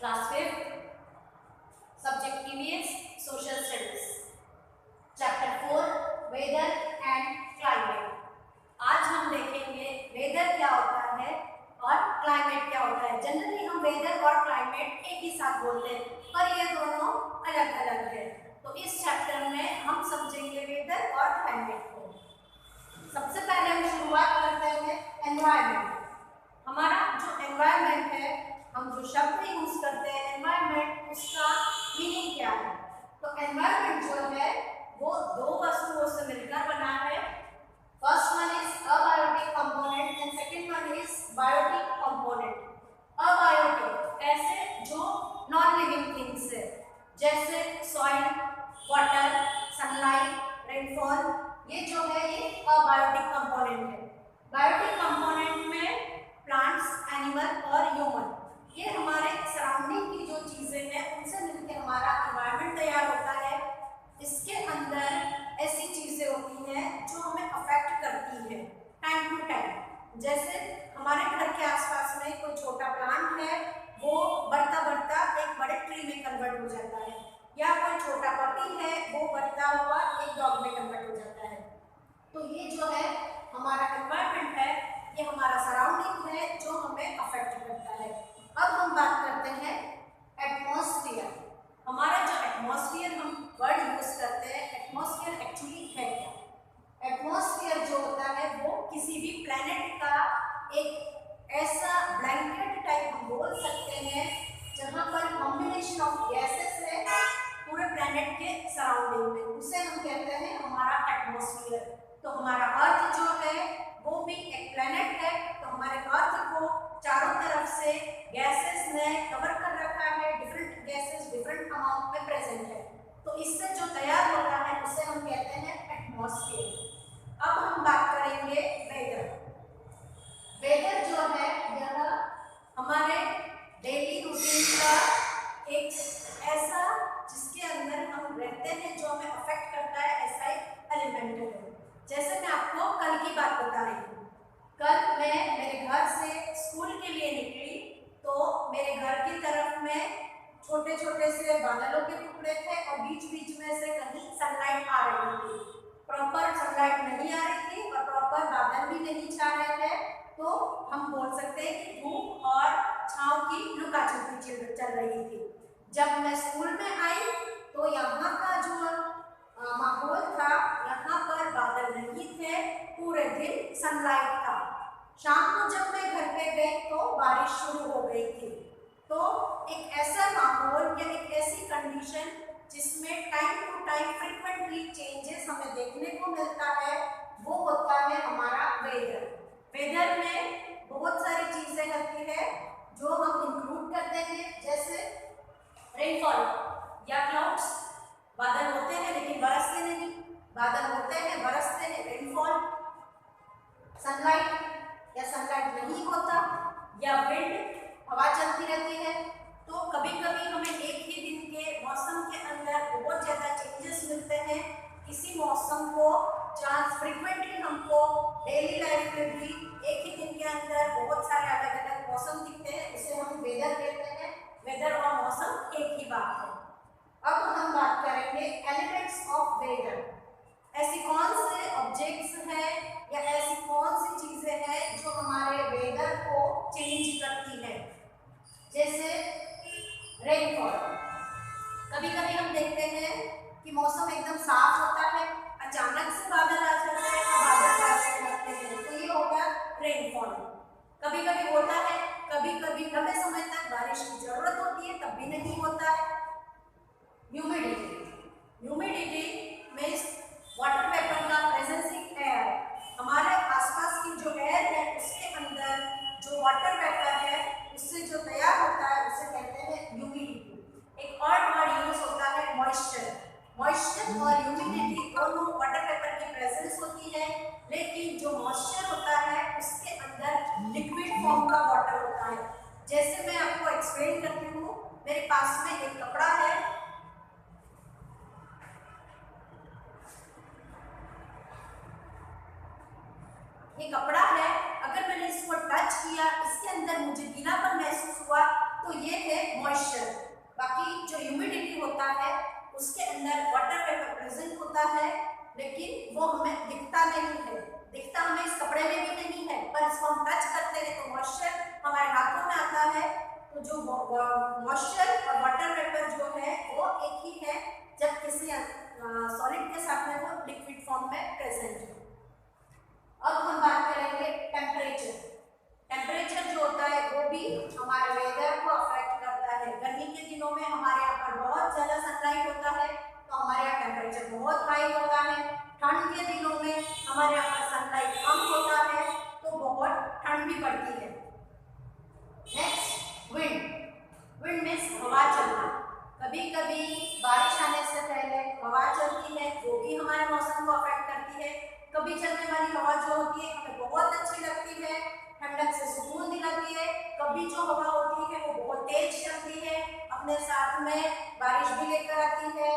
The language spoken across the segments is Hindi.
Class 5 subject EVS social studies chapter 4 weather and climate. आज हम देखेंगे वेदर क्या होता है और क्लाइमेट क्या होता है। जनरली हम वेदर और क्लाइमेट एक ही साथ बोलते हैं, पर ये दोनों अलग अलग है। तो इस चैप्टर में हम समझेंगे वेदर और क्लाइमेट को। सबसे पहले हम शुरुआत करते हैं एनवायरनमेंट। हमारा जो एनवायरनमेंट है, हम जो शब्द यूज करते हैं एनवायरनमेंट, उसका मीनिंग क्या है। तो एनवायरनमेंट जो है वो दो वस्तुओं से मिलकर बना है। First one is abiotic component and second one is biotic component. Abiotic ऐसे जो नॉन लिविंग थिंग्स है, जैसे सॉइल, वाटर, सनलाइट, रेनफॉल, ये जो है ये अबायोटिक कंपोनेंट है। बायोटिक कंपोनेंट में प्लांट्स, एनिमल और ह्यूमन, ये हमारे सराउंडिंग की जो चीजें हैं उनसे मिलकर हमारा एनवायरनमेंट तैयार होता है। इसके अंदर ऐसी चीजें होती हैं जो हमें अफेक्ट करती है टाइम टू टाइम। जैसे हमारे घर के आसपास में कोई छोटा प्लांट है, वो बढ़ता बढ़ता एक बड़े ट्री में कन्वर्ट हो जाता है, या कोई छोटा पपी है वो बढ़ता हुआ एक डॉग में कन्वर्ट हो जाता है। तो ये जो है हमारा एनवायरनमेंट है, ये हमारा सराउंडिंग है जो हमें अफेक्ट करता है। अब हम बात करते हैं एटमॉस्फेयर। हमारा जो एटमॉस्फेयर हम वर्ड यूज करते हैं, एटमॉस्फेयर एक्चुअली है क्या। एटमॉस्फेयर जो होता है वो किसी भी प्लैनेट का एक ऐसा ब्लैंकेट टाइप हम बोल सकते हैं जहां पर कॉम्बिनेशन ऑफ गैसेस है पूरे प्लैनेट के सराउंडिंग में, उसे हम कहते हैं हमारा एटमॉस्फेयर। तो हमारा अर्थ जो है वो भी एक प्लैनेट है, तो हमारे अर्थ को चारों तरफ से गैसेस ने कवर कर रखा है। डिफरेंट गैसेस डिफरेंट अमाउंट में प्रेजेंट है, तो इससे जो तैयार होता है उसे हम कहते हैं एटमॉस्फेयर। अब हम बात करेंगे वेदर। वेदर जो है यह हमारे डेली रूटीन का एक ऐसा जिसके अंदर हम रहते हैं, जो हमें अफेक्ट करता है, ऐसा एक एलिमेंट है। जैसे मैं आपको कल की बात बता रही हूँ। कल मैं मेरे घर से स्कूल के लिए निकली, तो मेरे घर की तरफ में छोटे छोटे से बादलों के टुकड़े थे और बीच बीच में से कहीं सनलाइट आ रही थी। प्रॉपर सनलाइट नहीं आ रही थी और प्रॉपर बादल भी नहीं छा रहे थे, तो हम बोल सकते हैं कि धूप और छांव की लुका छुपी चल रही थी। जब मैं स्कूल में आई तो यहाँ का जो माहौल था, यहाँ पर बादल नहीं थे, पूरे दिन सनलाइट था। शाम को जब मैं घर पे गई तो बारिश शुरू हो गई थी। तो एक ऐसा माहौल या एक ऐसी कंडीशन जिसमें time to time frequently changes हमें देखने को मिलता है, वो होता है हमारा वेदर। वेदर में बहुत सारी चीजें होती है जो हम इंक्लूड करते हैं, जैसे रेनफॉल या क्लाउड्स। बादल होते हैं लेकिन बरसते नहीं, बादल होते हैं बरसते हैं, रेनफॉल। सनलाइट या सनलाइट नहीं होता, या विंड, हवा चलती रहती है। तो कभी कभी हमें एक ही दिन के मौसम के अंदर बहुत ज़्यादा चेंजेस मिलते हैं। इसी मौसम को चांस फ्रिक्वेंटली हमको डेली लाइफ में भी एक ही दिन के अंदर बहुत सारे अलग अलग मौसम दिखते हैं, इसे हम वेदर कहते हैं। वेदर और मौसम एक ही बात है। अब हम बात करेंगे एलिमेंट्स ऑफ वेदर। ऐसी कौन से ऑब्जेक्ट्स हैं या ऐसी कौन सी चीजें हैं जो हमारे वेदर को चेंज करती है। जैसे रेनफॉल। कभी कभी हम देखते हैं कि मौसम एकदम साफ होता है, अचानक से बादल आ जाते हैं और बादल बरसने लगते हैं, तो ये हो गया रेनफॉल। कभी कभी होता है, कभी कभी लंबे समय तक बारिश की जरूरत होती है तब भी नहीं होता है। Humidity. Humidity means water vapour का प्रेजेंस इन एयर। हमारे आसपास की जो एयर है उसके अंदर जो वाटर वेपर है उससे जो तैयार होता है उसे कहते हैं ह्यूमिडिटी। एक और वर्ड यूज होता है मॉइस्चर। मॉइस्चर और ह्यूमिडिटी दोनों वाटर वेपर की प्रेजेंस होती है, लेकिन जो मॉइस्चर होता है उसके अंदर लिक्विड फॉर्म का वाटर होता है। जैसे मैं आपको एक्सप्लेन करती हूँ, मेरे पास में एक कपड़ा है, ये कपड़ा है, अगर मैंने इसको टच किया, इसके अंदर मुझे गीलापन महसूस हुआ तो ये है मॉइस्चर। बाकी जो ह्यूमिडिटी होता है उसके अंदर वाटर वेपर प्रेजेंट होता है, लेकिन वो हमें दिखता नहीं है, दिखता हमें इस कपड़े में भी नहीं है, पर इसको हम टच करते हैं तो मॉइस्चर हमारे हाथों में आता है। तो जो मॉइस्चर और वाटर वेपर जो है वो एक ही है जब किसी सॉलिड के साथ में वो लिक्विड फॉर्म में प्रेजेंट है। अब हम बात करेंगे टेम्परेचर। टेम्परेचर जो होता है वो भी हमारे वेदर को अफेक्ट करता है। गर्मी के दिनों में हमारे यहाँ पर बहुत ज़्यादा सनलाइट होता है तो हमारे यहाँ टेम्परेचर बहुत हाई होता है। ठंड के दिनों में हमारे यहाँ पर सनलाइट कम होता है तो बहुत ठंड भी पड़ती है। Next wind. विंड मीन्स हवा चलना। कभी कभी बारिश आने से पहले हवा चलती है, वो भी हमारे मौसम को अफेक्ट करती है। कभी चलने वाली हवा जो होती है हमें बहुत अच्छी लगती है, ठंडक से सुकून दिलाती है। कभी जो हवा होती है वो बहुत तेज चलती है, अपने साथ में बारिश भी लेकर आती है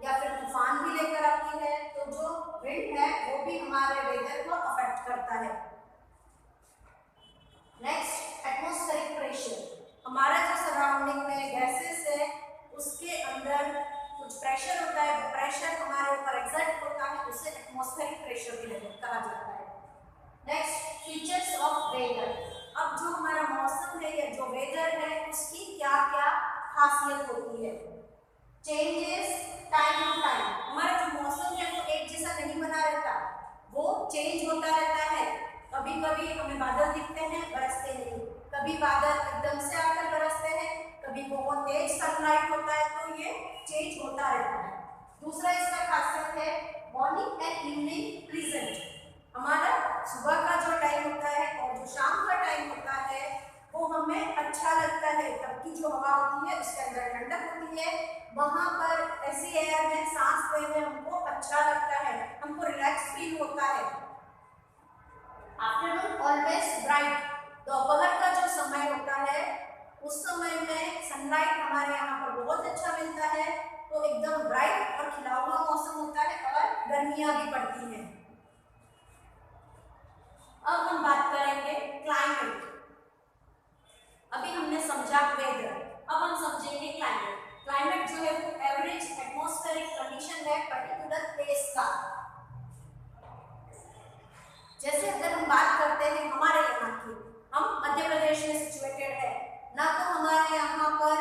या फिर तूफान भी लेकर आती है। तो जो विंड है वो भी हमारे वेदर को अफेक्ट करता है। Next atmospheric pressure. हमारा जो सराउंडिंग में गैसेस है उसके अंदर कुछ प्रेशर होता है, वो प्रेशर हमारे ऊपर एक्सर्ट होता है, उसे एटमॉस्फेरिक प्रेशर भी कहा जाता है। Next features of weather. अब जो हमारा मौसम है या जो वेदर है उसकी क्या क्या खासियत होती है। Changes time to time. हमारा जो मौसम है वो एक जैसा नहीं बना रहता, वो चेंज होता रहता है। कभी कभी हमें बादल दिखते हैं, बरसते नहीं, कभी बादल एकदम से आकर बरसते हैं, कभी बहुत तेज सनलाइट होता है, तो ये चेंज होता रहता है। दूसरा इसका खासियत है मॉर्निंग एंड इवनिंग प्लीजेंट। हमारा सुबह का जो टाइम होता है और जो शाम का टाइम होता है वो हमें अच्छा लगता है। तब की जो हवा होती है उसके अंदर ठंडक होती है, वहाँ पर ऐसी एयर में सांस लेने हमको अच्छा लगता है, हमको रिलैक्स फील होता है। Afternoon always bright. दोपहर का जो समय होता है उस समय में सनलाइट हमारे यहाँ पर बहुत अच्छा मिलता है, तो एकदम ब्राइट और खिला हुआ मौसम होता है और गर्मियाँ भी पड़ती हैं। अब हम बात करेंगे क्लाइमेट। अभी हमने समझा वेदर, अब हम समझेंगे क्लाइमेट। क्लाइमेट जो है वो एवरेज एटमॉस्फेरिक कंडीशन है पर्टिकुलर प्लेस का। जैसे अगर हम बात करते हैं हमारे यहाँ की, हम मध्य प्रदेश में सिचुएटेड है, ना तो हमारे यहाँ पर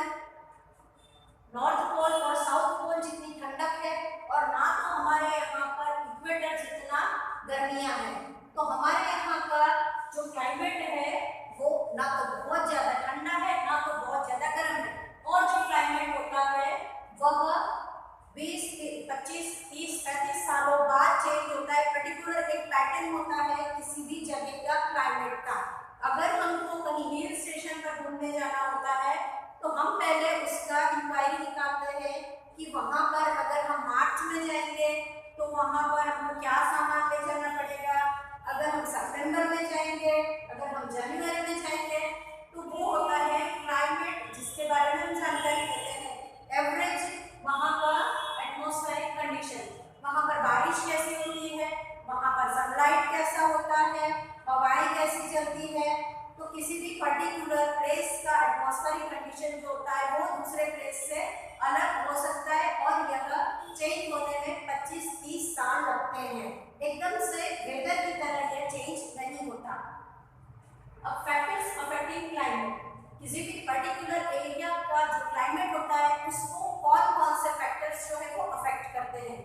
नॉर्थ पोल और साउथ पोल जितनी ठंडक है और ना तो हमारे यहाँ पर इक्वेटर जितना गर्मियाँ हैं। तो हमारे यहाँ का जो क्लाइमेट है वो ना तो बहुत ज़्यादा ठंडा है ना तो बहुत ज़्यादा गर्म है, और जो क्लाइमेट होता है वह 20, 25, 30, 35 सालों बाद चेंज होता है। पर्टिकुलर एक पैटर्न होता है किसी भी जगह का क्लाइमेट का। अगर हमको कहीं हिल स्टेशन पर घूमने जाना होता है तो हम पहले उसका इंक्वायरी निकालते हैं कि वहाँ पर अगर हम मार्च में जाएंगे तो वहाँ पर हमको क्या सामान ले जाना पड़ेगा, अगर हम सितंबर में जाएंगे, अगर हम जनवरी में जाएंगे, तो वो होता है क्लाइमेट जिसके बारे में हम जानकारी देते हैं। एवरेज वहाँ का एटमॉस्फेरिक कंडीशन, वहाँ पर बारिश कैसी होती है, वहाँ पर सनलाइट कैसा होता है, हवाएं कैसी चलती है। तो किसी भी पर्टिकुलर प्लेस का एटमॉस्फेरिक कंडीशन जो होता है वो दूसरे प्लेस से अलग हो सकता है और यह चेंज होने में 25-30 साल लगते हैं। एकदम से वेदर की तरह यह चेंज नहीं होता। अब फैक्टर्स अफेक्टिंग क्लाइमेट। किसी भी पर्टिकुलर एरिया का जो क्लाइमेट होता है उसको कौन कौन से फैक्टर्स जो है वो अफेक्ट करते हैं।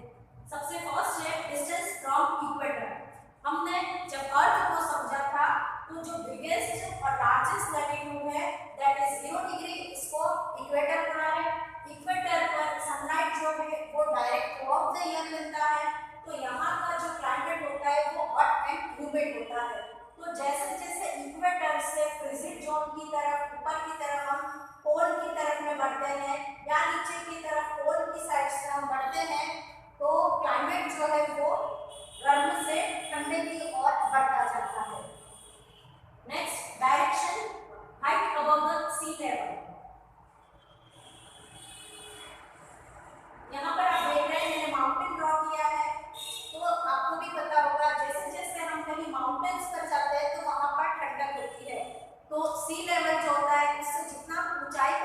सबसे फर्स्ट है डिस्टेंस फ्रॉम इक्वेटर। हमने जब अर्थ को समझा था तो जो बिगेस्ट और लार्जेस्ट लैटिट्यूड है दैट इज 0 डिग्री, इसको इक्वेटर बना रहे। इक्वेटर पर सनलाइट जो है वो direct through out the year मिलता है, तो यहाँ का जो क्लाइमेट होता है वो हॉट एंड ह्यूमिड होता है। तो जैसे जैसे इक्वेटर से फ्रिजिड जोन की तरफ, ऊपर की तरफ हम पोल की तरफ में बढ़ते हैं या नीचे की तरफ पोल की साइड से हम बढ़ते हैं, तो क्लाइमेट जो है वो गर्म से ठंडे की ओर बढ़ता जाता है। Next direction, height above the sea level. यहाँ पर आप देख रहे हैं मैंने माउंटेन ड्रॉ किया है, तो आपको भी पता होगा जैसे जैसे हम कहीं माउंटेन्स पर जाते हैं तो वहाँ पर ठंडक होती है, तो सी लेवल जो होता है उससे जितना ऊंचाई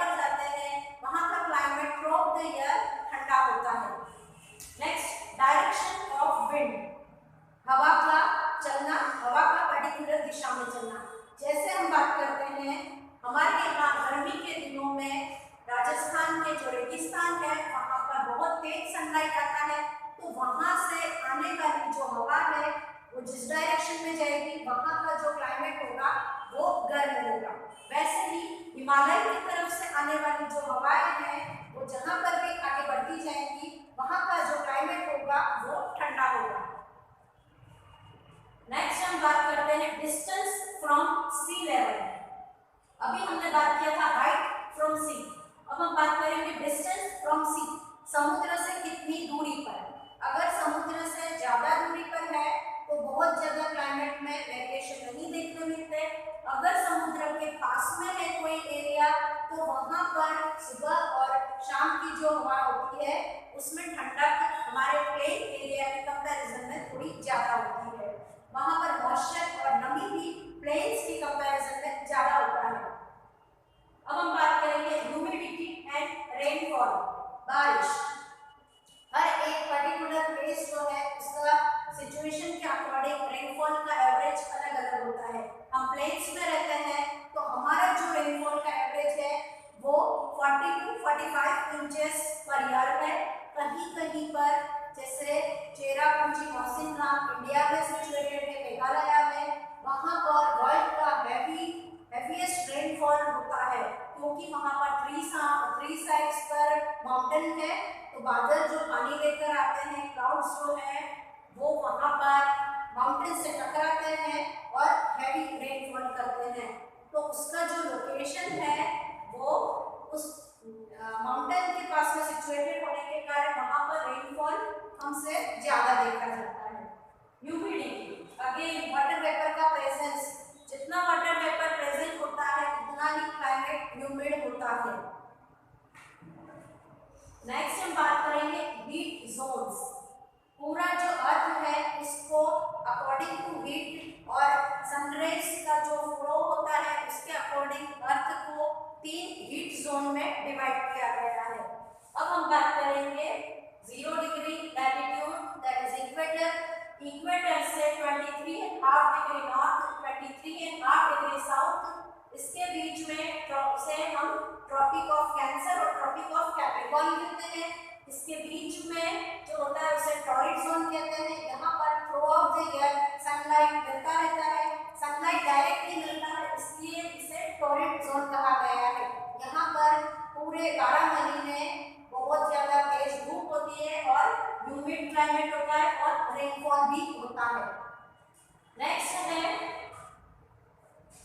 क्लाइमेट होगा वो गर्म होगा। वैसे ही हिमालय की तरफ से आने वाली जो हवाएं हैं वो जहां पर भी आगे बढ़ती जाएंगी वहां का जो क्लाइमेट होगा वो ठंडा होगा। नेक्स्ट हम बात करते हैं डिस्टेंस फ्रॉम सी लेवल। अभी हमने बात किया था हाइट फ्रॉम सी, अब हम बात करेंगे डिस्टेंस फ्रॉम सी, समुद्र से कितनी दूरी पर। अगर समुद्र से ज्यादा दूरी पर है तो बहुत ज्यादा क्लाइमेट में वेरिएशन नहीं देखने मिलते। अगर समुद्र के पास में है कोई एरिया तो वहां पर सुबह और शाम की जो हवा होती है उसमें ठंडक हमारे प्लेन एरिया के कंपैरिजन में थोड़ी ज्यादा होती है। वहां पर मॉइस्चर और नमी भी प्लेन्स की कंपैरिजन में ज्यादा होता है। अब हम बात करेंगे ह्यूमिडिटी एंड रेनफॉल, बारिश। हर एक पर्टिकुलर प्लेस जो है उसका सिचुएशन के अकॉर्डिंग रेनफॉल का एवरेज अलग अलग होता है। हम प्लेन्स में रहते हैं तो हमारा जो रेनफॉल का एवरेज है वो 40 to 45 इंचेस पर ईयर है। कहीं कहीं पर जैसे चेरापूंजी मौसिन नाम इंडिया में सिचुएटेड है मेघालय में, वहां पर वर्ल्ड का हेवीएस्ट रेनफॉल होता है क्योंकि वहां पर थ्री साइड्स पर माउंटेन है तो बादल जो पानी लेकर आते हैं, क्लाउड्स जो है वो वहां पर माउंटेन से टकराते हैं और हैवी रेनफॉल करते हैं। तो उसका जो लोकेशन है वो उस माउंटेन के पास में सिचुएटेड होने के कारण वहां पर रेनफॉल हमसे ज्यादा देखा जाता है। ह्यूमिडिटी, अगेन वाटर वेपर का प्रेजेंस, जितना वाटर वेपर प्रेजेंट होता है उतना ही क्लाइमेट ह्यूमिड होता है। नेक्स्ट हम बात करेंगे हीट जोन्स। पूरा जो अर्थ है इसको अकॉर्डिंग टू हीट और सनराइज का जो फ्लो होता है उसके अकॉर्डिंग अर्थ को 3 हीट जोन में डिवाइड किया गया है। अब हम बात करेंगे 0 degree latitude that is equator, equator से 23.5 डिग्री नॉर्थ, 23.5 डिग्री साउथ, इसके बीच में से हम ट्रॉपिक ऑफ कैंसर और ट्रॉपिक ऑफ कैप्रिकॉर्न कहते हैं। इसके बीच में जो होता है उसे टॉरिड जोन कहते हैं। यहाँ पर through out the year sunlight मिलता रहता है, सनलाइट डायरेक्टली मिलता है इसलिए इसे टॉरिड जोन कहा गया है। यहाँ पर पूरे 12 महीने बहुत ज्यादा तेज धूप होती है और ह्यूमिड क्लाइमेट होता है और रेनफॉल भी होता है। नेक्स्ट है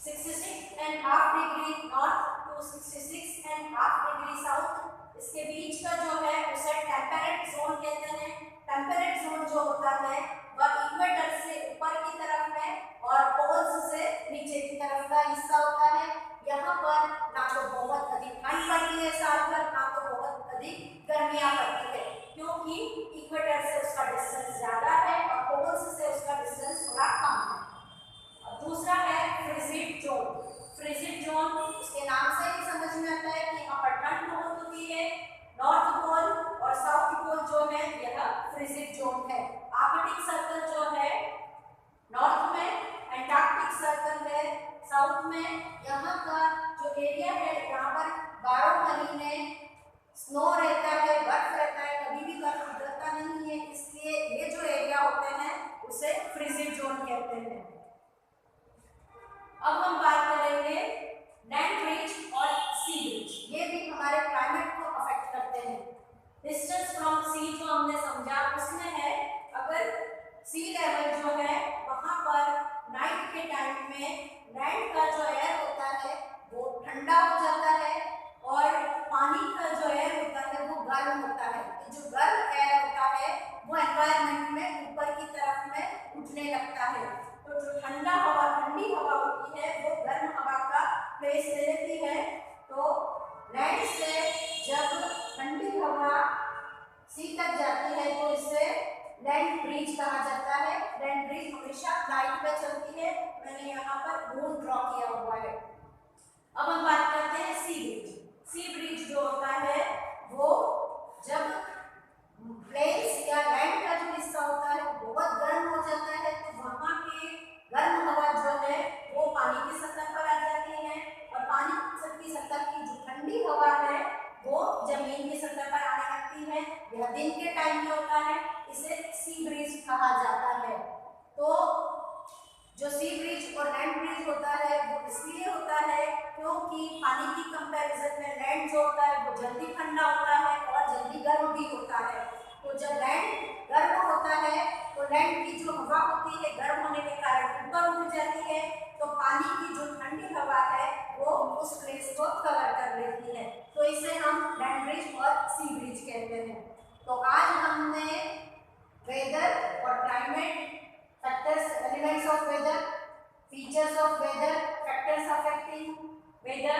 66.5 degree north to 66.5 degree south, इसके बीच का जो है उसे टेम्परेट जोन कहते हैं। टेम्परेट जोन जो होता है वह इक्वेटर से ऊपर की तरफ में और पोल्स से नीचे की तरफ का हिस्सा होता है। यहाँ पर ना तो बहुत अधिक ठंड पड़ती है साल भर, ना तो बहुत अधिक गर्मियाँ पड़ती है क्योंकि इक्वेटर से उसका डिस्टेंस ज्यादा है और पोल्स से उसका डिस्टेंस थोड़ा कम है। दूसरा है फ्रिजिड जोन। फ्रिजिड जोन उसके नाम से ही समझ में आता है कि यहाँ पर ठंड बहुत होती है। नॉर्थ पोल और साउथ पोल जो है यह फ्रिजिड जोन है। आर्कटिक सर्कल जो है नॉर्थ में, एंटार्क्टिक सर्कल है साउथ में। यहाँ का जो एरिया है यहाँ पर 12 महीने स्नो रहता है, बर्फ रहता है, कभी भी बर्फ पिघलता नहीं है, इसलिए ये जो एरिया होते हैं उसे फ्रिजिड जोन कहते हैं। अब हम बात करेंगे लैंड ब्रिज और सी ब्रिज, ये भी हमारे क्लाइमेट को अफेक्ट करते हैं। डिस्टेंस फ्रॉम सी जो हमने समझा उसमें है अगर सी लेवल जो है वहां पर नाइट के टाइम में लैंड का जो एयर होता है वो ठंडा हो जाता है और पानी का जो एयर होता है वो गर्म होता है। तो जो गर्म एयर होता है वो एनवायरनमेंट में ऊपर की तरफ में उठने लगता है। तो जो ठंडी हवा होती है वो गर्म हवा का प्लेस ले लेती है। तो लैंड से जब ठंडी हवा सी तक जाती है तो इसे लैंड ब्रिज कहा जाता है। लैंड ब्रिज हमेशा लाइट पे चलती है, मैंने यहाँ पर मून ड्रॉ किया हुआ है। अब हम बात करते हैं सी ब्रिज। सी ब्रिज जो होता है वो जब प्लेन्स या लैंड का जो हिस्सा होता है वो बहुत गर्म हो जाता है तो वहाँ की गर्म हवा जो है वो पानी की सतह पर आ जाती है और पानी की सतह की जो ठंडी हवा है वो जमीन की सतह पर आने लगती है। यह दिन के टाइम में होता है, इसे सी ब्रिज कहा जाता है। तो जो सी ब्रिज और लैंड ब्रिज होता है वो इसलिए होता है क्योंकि पानी की कंपैरिजन में लैंड जो होता है वो जल्दी ठंडा होता है और जल्दी गर्म भी होता है। तो जब लैंड गर्म होता है तो लैंड की जो हवा होती है गर्म होने के कारण ऊपर उठ जाती है, तो पानी की जो ठंडी हवा है वो उस प्लेस को कवर कर लेती है। तो इसे हम लैंड ब्रिज और सी ब्रिज कहते हैं। तो आज हमने वेदर और climate, factors, elements of weather, features of weather, factors affecting weather,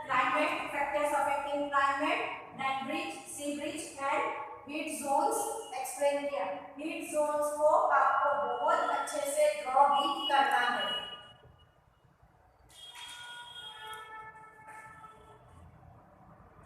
climate, factors affecting climate, land bridge, sea bridge and heat zones explain किया। heat zones को आपको बहुत अच्छे से ड्रॉ भी करना है।